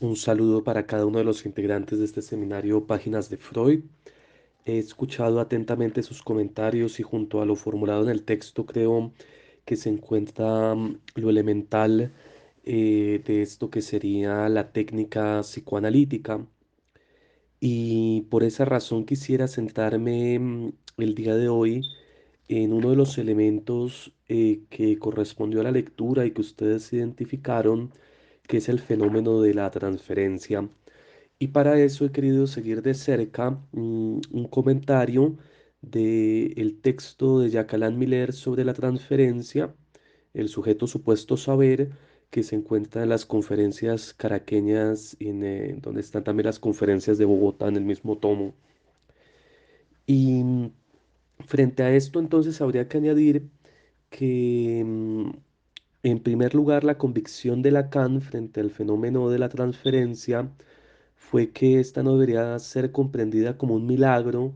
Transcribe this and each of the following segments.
Un saludo para cada uno de los integrantes de este seminario Páginas de Freud. He escuchado atentamente sus comentarios y junto a lo formulado en el texto creo que se encuentra lo elemental de esto que sería la técnica psicoanalítica. Y por esa razón quisiera sentarme el día de hoy en uno de los elementos que correspondió a la lectura y que ustedes identificaron, que es el fenómeno de la transferencia. Y para eso he querido seguir de cerca un comentario del texto de Jacques Miller sobre la transferencia, el sujeto supuesto saber, que se encuentra en las conferencias caraqueñas, donde están también las conferencias de Bogotá en el mismo tomo. Y frente a esto entonces habría que añadir que en primer lugar la convicción de Lacan frente al fenómeno de la transferencia fue que esta no debería ser comprendida como un milagro,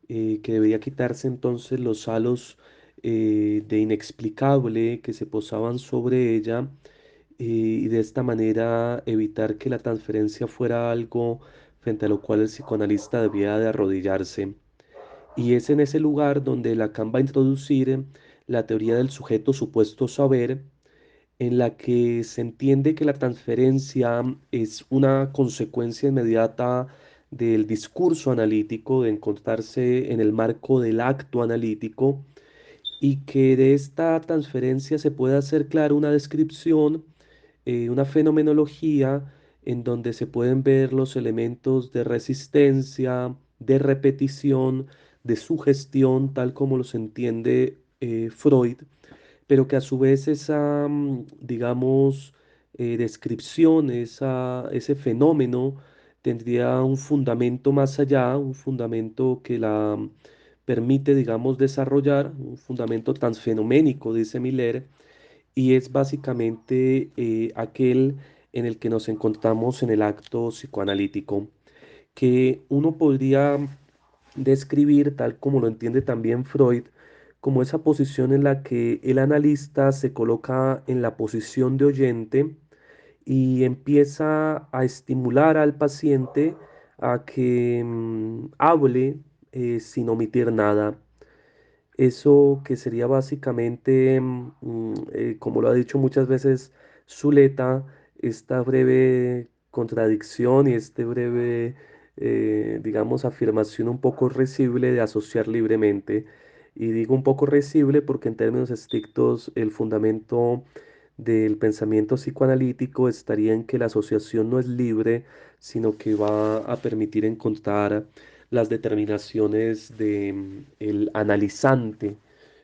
que debería quitarse entonces los halos de inexplicable que se posaban sobre ella, y de esta manera evitar que la transferencia fuera algo frente a lo cual el psicoanalista debía de arrodillarse. Y es en ese lugar donde Lacan va a introducir la teoría del sujeto supuesto saber, en la que se entiende que la transferencia es una consecuencia inmediata del discurso analítico, de encontrarse en el marco del acto analítico, y que de esta transferencia se puede hacer, claro, una descripción, una fenomenología en donde se pueden ver los elementos de resistencia, de repetición, de sugestión, tal como los entiende Freud, pero que a su vez esa, digamos, descripción, ese fenómeno tendría un fundamento más allá, un fundamento que la permite, digamos, desarrollar, un fundamento transfenoménico, dice Miller, y es básicamente aquel en el que nos encontramos en el acto psicoanalítico, que uno podría describir, tal como lo entiende también Freud, como esa posición en la que el analista se coloca en la posición de oyente y empieza a estimular al paciente a que hable sin omitir nada. Eso que sería básicamente, como lo ha dicho muchas veces Zuleta, esta breve contradicción y este breve, digamos, afirmación un poco risible de asociar libremente. Y digo un poco risible porque en términos estrictos el fundamento del pensamiento psicoanalítico estaría en que la asociación no es libre, sino que va a permitir encontrar las determinaciones de el analizante,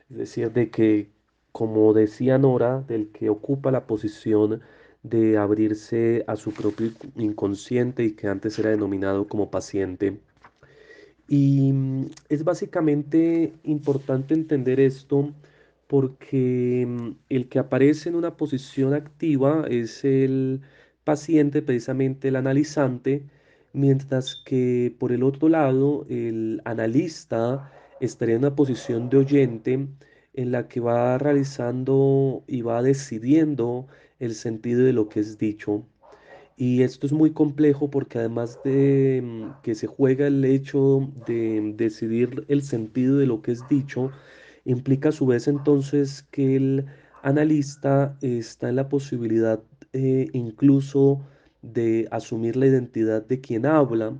es decir, de que, como decía Nora, del que ocupa la posición de abrirse a su propio inconsciente y que antes era denominado como paciente. Y es básicamente importante entender esto porque el que aparece en una posición activa es el paciente, precisamente el analizante, mientras que por el otro lado el analista estaría en una posición de oyente en la que va realizando y va decidiendo el sentido de lo que es dicho. Y esto es muy complejo porque además de que se juega el hecho de decidir el sentido de lo que es dicho, implica a su vez entonces que el analista está en la posibilidad incluso de asumir la identidad de quien habla,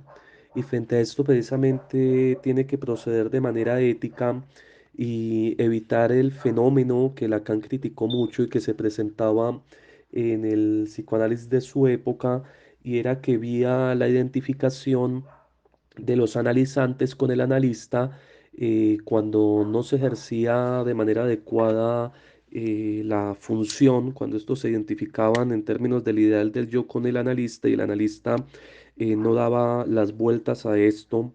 y frente a esto precisamente tiene que proceder de manera ética y evitar el fenómeno que Lacan criticó mucho y que se presentaba en el psicoanálisis de su época, y era que vía la identificación de los analizantes con el analista, cuando no se ejercía de manera adecuada la función, cuando estos se identificaban en términos del ideal del yo con el analista y el analista no daba las vueltas a esto,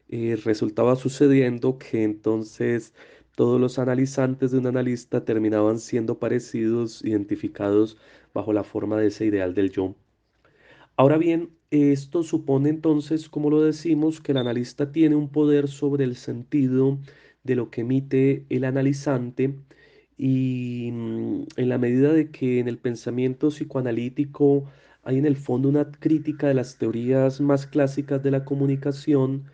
resultaba sucediendo que entonces todos los analizantes de un analista terminaban siendo parecidos, identificados bajo la forma de ese ideal del yo. Ahora bien, esto supone entonces, como lo decimos, que el analista tiene un poder sobre el sentido de lo que emite el analizante, y en la medida de que en el pensamiento psicoanalítico hay en el fondo una crítica de las teorías más clásicas de la comunicación.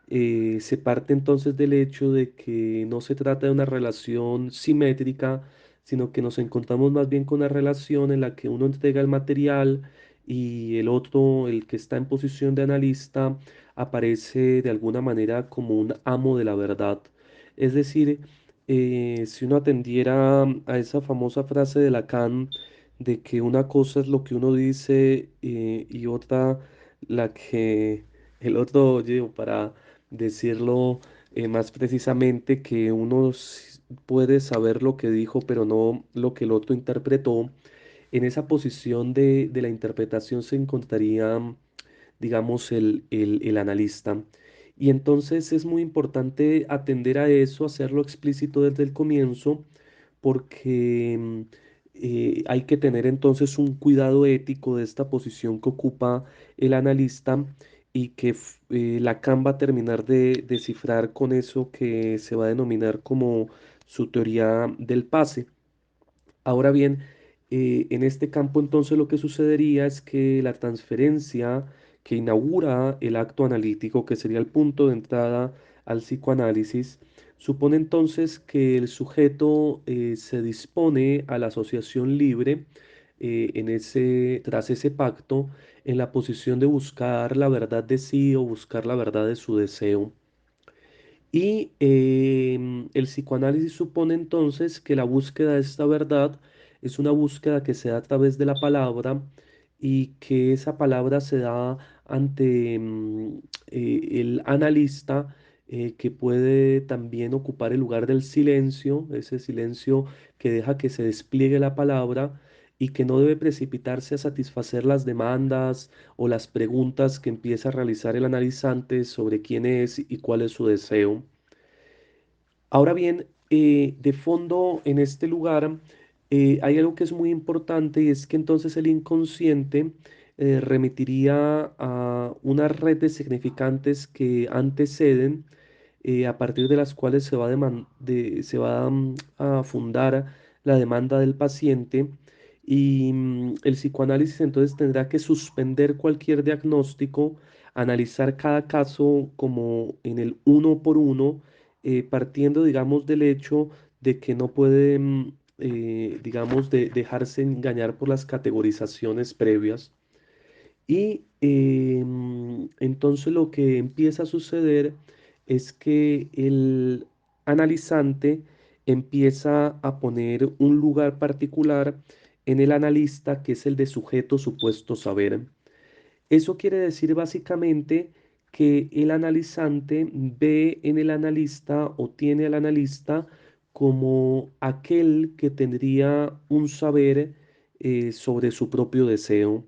Se parte entonces del hecho de que no se trata de una relación simétrica, sino que nos encontramos más bien con una relación en la que uno entrega el material y el otro, el que está en posición de analista, aparece de alguna manera como un amo de la verdad. Es decir, si uno atendiera a esa famosa frase de Lacan, de que una cosa es lo que uno dice y otra la que el otro oye, o para decirlo más precisamente, que uno puede saber lo que dijo, pero no lo que el otro interpretó. En esa posición de la interpretación se encontraría, digamos, el analista. Y entonces es muy importante atender a eso, hacerlo explícito desde el comienzo, porque hay que tener entonces un cuidado ético de esta posición que ocupa el analista y que Lacan va a terminar de descifrar con eso que se va a denominar como su teoría del pase. Ahora bien, en este campo entonces lo que sucedería es que la transferencia que inaugura el acto analítico, que sería el punto de entrada al psicoanálisis, supone entonces que el sujeto se dispone a la asociación libre tras ese pacto en la posición de buscar la verdad de sí o buscar la verdad de su deseo. Y el psicoanálisis supone entonces que la búsqueda de esta verdad es una búsqueda que se da a través de la palabra y que esa palabra se da ante el analista, que puede también ocupar el lugar del silencio, ese silencio que deja que se despliegue la palabra y que no debe precipitarse a satisfacer las demandas o las preguntas que empieza a realizar el analizante sobre quién es y cuál es su deseo. Ahora bien, de fondo en este lugar hay algo que es muy importante y es que entonces el inconsciente remitiría a una red de significantes que anteceden, a partir de las cuales se va a fundar la demanda del paciente y el psicoanálisis entonces tendrá que suspender cualquier diagnóstico, analizar cada caso como en el uno por uno, partiendo, digamos, del hecho de que no puede, digamos, dejarse engañar por las categorizaciones previas. Y entonces lo que empieza a suceder es que el analizante empieza a poner un lugar particular en el analista, que es el de sujeto supuesto saber. Eso quiere decir básicamente que el analizante ve en el analista o tiene al analista como aquel que tendría un saber sobre su propio deseo.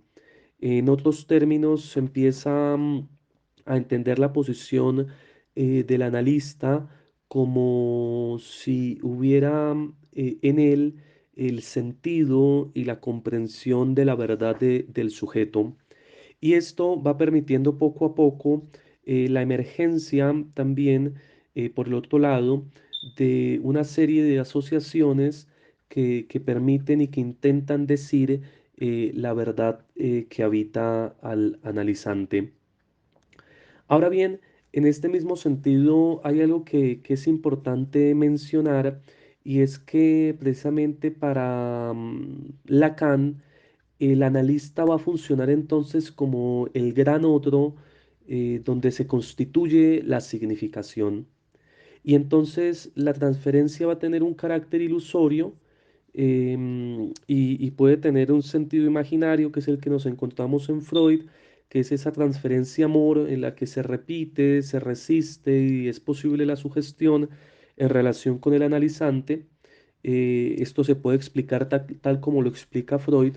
En otros términos, se empieza a entender la posición del analista como si hubiera en él el sentido y la comprensión de la verdad del sujeto. Y esto va permitiendo poco a poco la emergencia también, por el otro lado, de una serie de asociaciones que permiten y que intentan decir la verdad que habita al analizante. Ahora bien, en este mismo sentido hay algo que es importante mencionar y es que precisamente para Lacan, el analista va a funcionar entonces como el gran otro, donde se constituye la significación. Y entonces la transferencia va a tener un carácter ilusorio, y puede tener un sentido imaginario, que es el que nos encontramos en Freud, que es esa transferencia amor en la que se repite, se resiste y es posible la sugestión en relación con el analizante. Esto se puede explicar tal como lo explica Freud,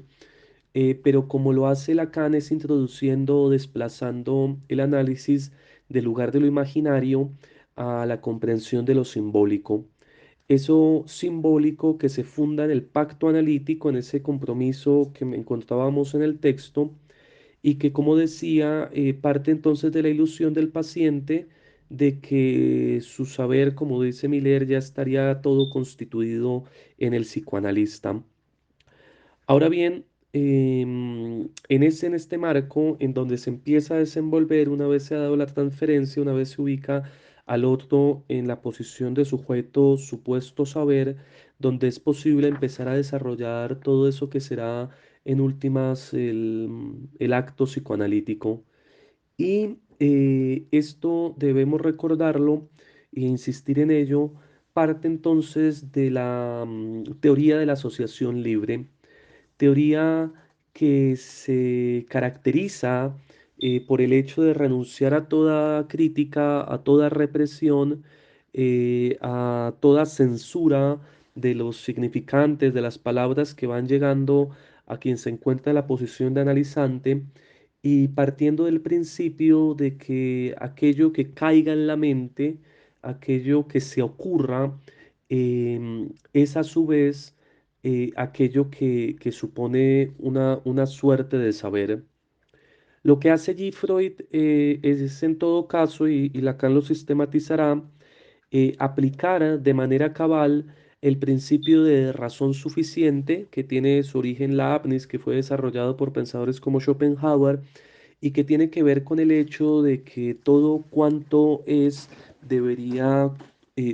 pero como lo hace Lacan es introduciendo o desplazando el análisis del lugar de lo imaginario a la comprensión de lo simbólico. Eso simbólico que se funda en el pacto analítico, en ese compromiso que encontrábamos en el texto, y que, como decía, parte entonces de la ilusión del paciente de que su saber, como dice Miller, ya estaría todo constituido en el psicoanalista. Ahora bien, en este marco en donde se empieza a desenvolver, una vez se ha dado la transferencia, una vez se ubica al otro en la posición de sujeto, supuesto saber, donde es posible empezar a desarrollar todo eso que será en últimas el acto psicoanalítico. Y esto debemos recordarlo e insistir en ello, parte entonces de la teoría de la asociación libre, teoría que se caracteriza por el hecho de renunciar a toda crítica, a toda represión, a toda censura de los significantes, de las palabras que van llegando a quien se encuentra en la posición de analizante, y partiendo del principio de que aquello que caiga en la mente, aquello que se ocurra, es a su vez aquello que supone una suerte de saber. Lo que hace allí Freud es en todo caso, y Lacan lo sistematizará, aplicar de manera cabal el principio de razón suficiente que tiene su origen Leibniz, que fue desarrollado por pensadores como Schopenhauer y que tiene que ver con el hecho de que todo cuanto es debería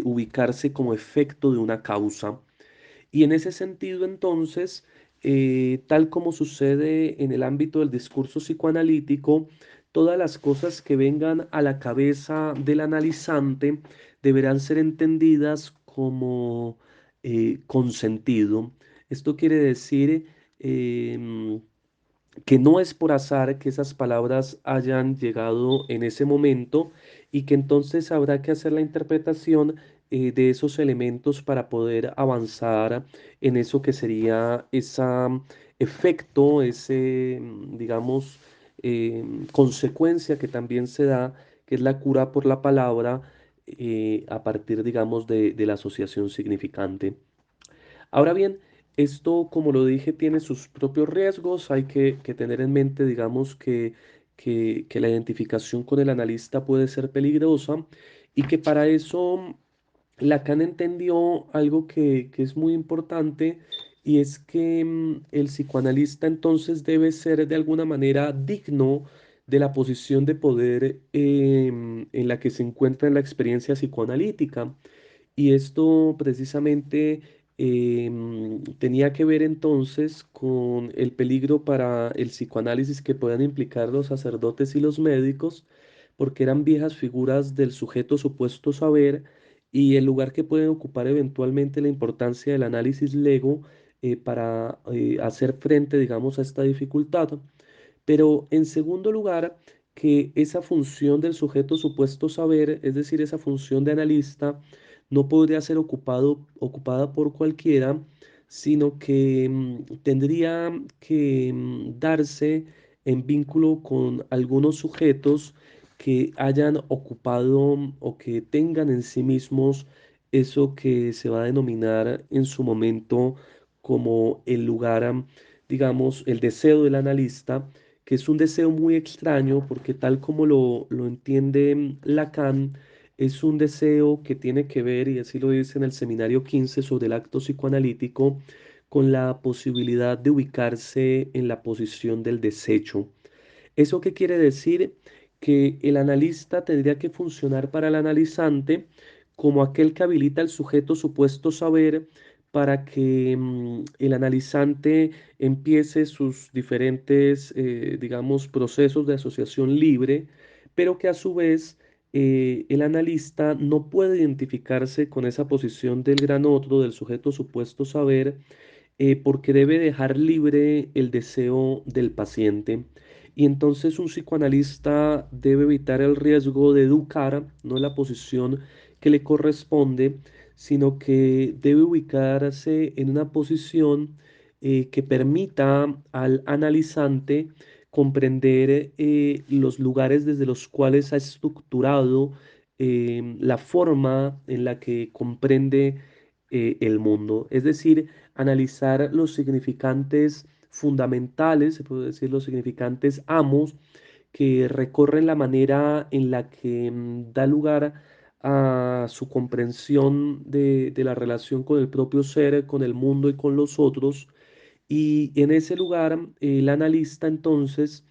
ubicarse como efecto de una causa. Y en ese sentido, entonces, tal como sucede en el ámbito del discurso psicoanalítico, todas las cosas que vengan a la cabeza del analizante deberán ser entendidas como con sentido. Esto quiere decir em, que no es por azar que esas palabras hayan llegado en ese momento y que entonces habrá que hacer la interpretación de esos elementos para poder avanzar en eso que sería ese efecto, ese, digamos, consecuencia que también se da, que es la cura por la palabra a partir, digamos, de la asociación significante. Ahora bien, esto, como lo dije, tiene sus propios riesgos. Hay que tener en mente, digamos, que la identificación con el analista puede ser peligrosa y que para eso Lacan entendió algo que es muy importante, y es que el psicoanalista entonces debe ser de alguna manera digno de la posición de poder en la que se encuentra en la experiencia psicoanalítica. Y esto precisamente tenía que ver entonces con el peligro para el psicoanálisis que puedan implicar los sacerdotes y los médicos, porque eran viejas figuras del sujeto supuesto saber y el lugar que pueden ocupar eventualmente la importancia del análisis lego para hacer frente, digamos, a esta dificultad. Pero en segundo lugar, que esa función del sujeto supuesto saber, es decir, esa función de analista, no podría ser ocupada por cualquiera, sino que tendría que darse en vínculo con algunos sujetos que hayan ocupado o que tengan en sí mismos eso que se va a denominar en su momento como el lugar, digamos, el deseo del analista, que es un deseo muy extraño porque tal como lo entiende Lacan, es un deseo que tiene que ver, y así lo dice en el seminario 15 sobre el acto psicoanalítico, con la posibilidad de ubicarse en la posición del desecho. ¿Eso qué quiere decir? Que el analista tendría que funcionar para el analizante como aquel que habilita al sujeto supuesto saber para que el analizante empiece sus diferentes, digamos, procesos de asociación libre, pero que a su vez el analista no puede identificarse con esa posición del gran otro, del sujeto supuesto saber, porque debe dejar libre el deseo del paciente. Y entonces un psicoanalista debe evitar el riesgo de educar, no la posición que le corresponde, sino que debe ubicarse en una posición que permita al analizante comprender los lugares desde los cuales ha estructurado la forma en la que comprende el mundo. Es decir, analizar los significantes fundamentales, se puede decir los significantes amos, que recorren la manera en la que da lugar a su comprensión de la relación con el propio ser, con el mundo y con los otros, Y en ese lugar, el analista entonces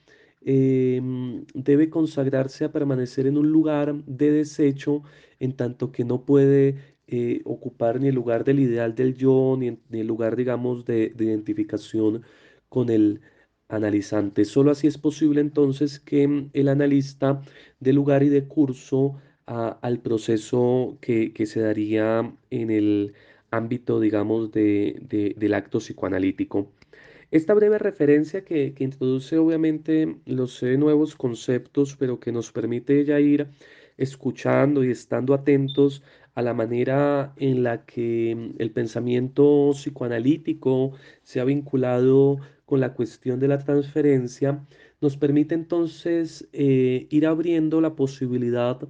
debe consagrarse a permanecer en un lugar de desecho, en tanto que no puede ocupar ni el lugar del ideal del yo, ni el lugar, digamos, de identificación con el analizante. Solo así es posible entonces que el analista dé lugar y dé curso al proceso que se daría en el ámbito, digamos, del acto psicoanalítico. Esta breve referencia que introduce obviamente los nuevos conceptos, pero que nos permite ya ir escuchando y estando atentos a la manera en la que el pensamiento psicoanalítico se ha vinculado con la cuestión de la transferencia, nos permite entonces ir abriendo la posibilidad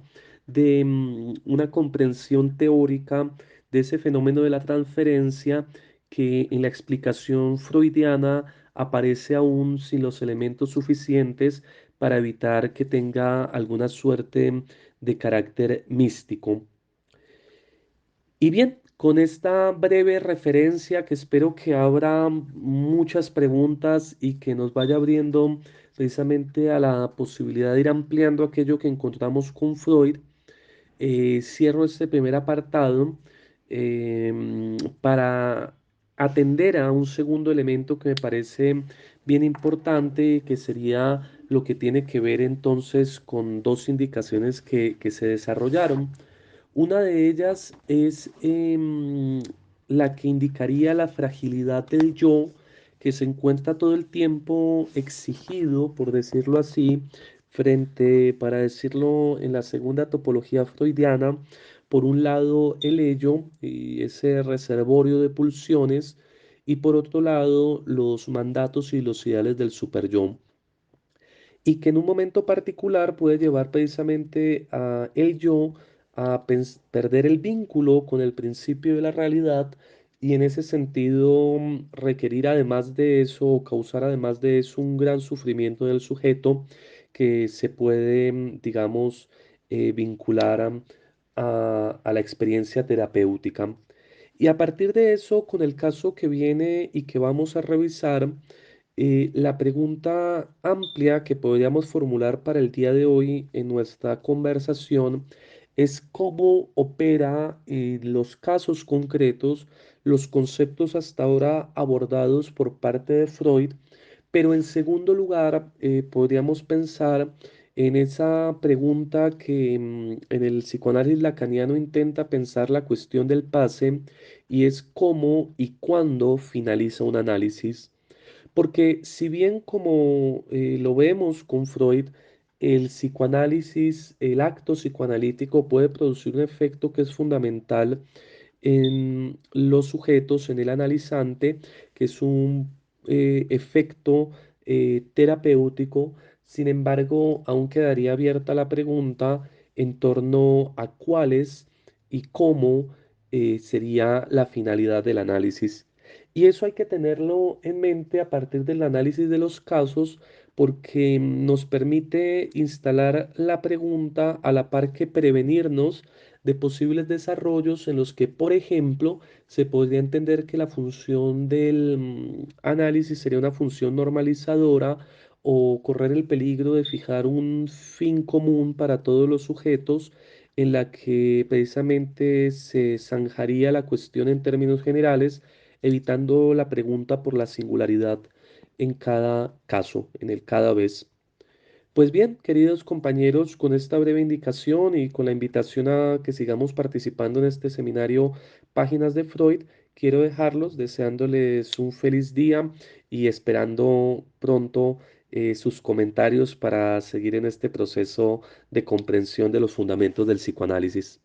de una comprensión teórica de ese fenómeno de la transferencia que en la explicación freudiana aparece aún sin los elementos suficientes para evitar que tenga alguna suerte de carácter místico. Y bien, con esta breve referencia que espero que abra muchas preguntas y que nos vaya abriendo precisamente a la posibilidad de ir ampliando aquello que encontramos con Freud, cierro este primer apartado para atender a un segundo elemento que me parece bien importante, que sería lo que tiene que ver entonces con dos indicaciones que se desarrollaron. Una de ellas es la que indicaría la fragilidad del yo, que se encuentra todo el tiempo exigido, por decirlo así, frente, para decirlo en la segunda topología freudiana, por un lado el ello y ese reservorio de pulsiones, y por otro lado los mandatos y los ideales del superyo, y que en un momento particular puede llevar precisamente a el yo a perder el vínculo con el principio de la realidad, y en ese sentido requerir además de eso o causar además de eso un gran sufrimiento del sujeto que se puede, digamos, vincular a la experiencia terapéutica. Y a partir de eso, con el caso que viene y que vamos a revisar, la pregunta amplia que podríamos formular para el día de hoy en nuestra conversación es cómo opera en los casos concretos los conceptos hasta ahora abordados por parte de Freud, pero en segundo lugar podríamos pensar en esa pregunta que en el psicoanálisis lacaniano intenta pensar la cuestión del pase, y es cómo y cuándo finaliza un análisis. Porque si bien como lo vemos con Freud, el psicoanálisis, el acto psicoanalítico puede producir un efecto que es fundamental en los sujetos, en el analizante, que es un efecto terapéutico. Sin embargo, aún quedaría abierta la pregunta en torno a cuáles y cómo sería la finalidad del análisis. Y eso hay que tenerlo en mente a partir del análisis de los casos, porque nos permite instalar la pregunta a la par que prevenirnos de posibles desarrollos en los que, por ejemplo, se podría entender que la función del análisis sería una función normalizadora, o correr el peligro de fijar un fin común para todos los sujetos, en la que precisamente se zanjaría la cuestión en términos generales, evitando la pregunta por la singularidad en cada caso, en el cada vez. Pues bien, queridos compañeros, con esta breve indicación y con la invitación a que sigamos participando en este seminario Páginas de Freud, quiero dejarlos deseándoles un feliz día y esperando pronto sus comentarios para seguir en este proceso de comprensión de los fundamentos del psicoanálisis.